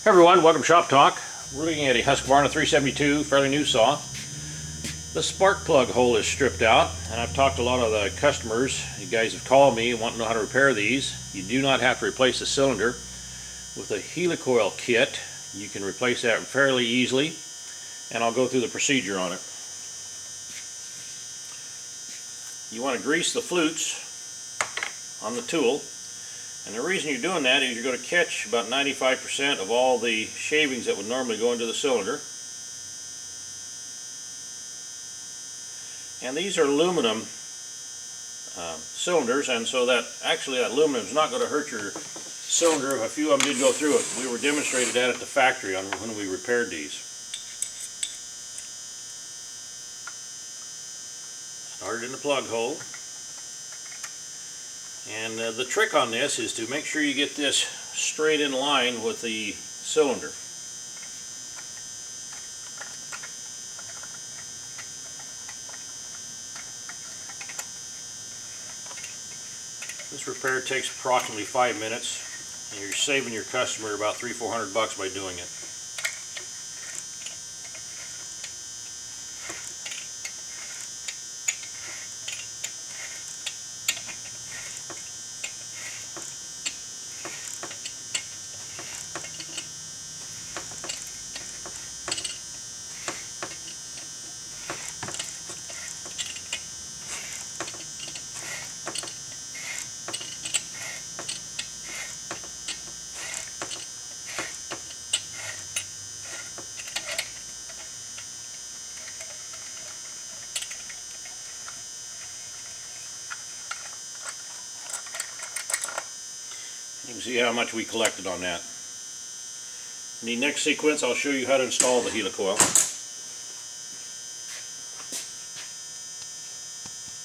Hey everyone, welcome to Shop Talk. We're looking at a Husqvarna 372, fairly new saw. The spark plug hole is stripped out, and I've talked to a lot of the customers. You guys have called me and want to know how to repair these. You do not have to replace the cylinder. With a helicoil kit, you can replace that fairly easily, and I'll go through the procedure on it. You want to grease the flutes on the tool. And the reason you're doing that is you're going to catch about 95% of all the shavings that would normally go into the cylinder. And these are aluminum cylinders, and so that aluminum is not going to hurt your cylinder if a few of them did go through it. We were demonstrated that at the factory when we repaired these. Started in the plug hole. And the trick on this is to make sure you get this straight in line with the cylinder. This repair takes approximately 5 minutes, and you're saving your customer about $300-400 by doing it. You can see how much we collected on that. In the next sequence, I'll show you how to install the helicoil.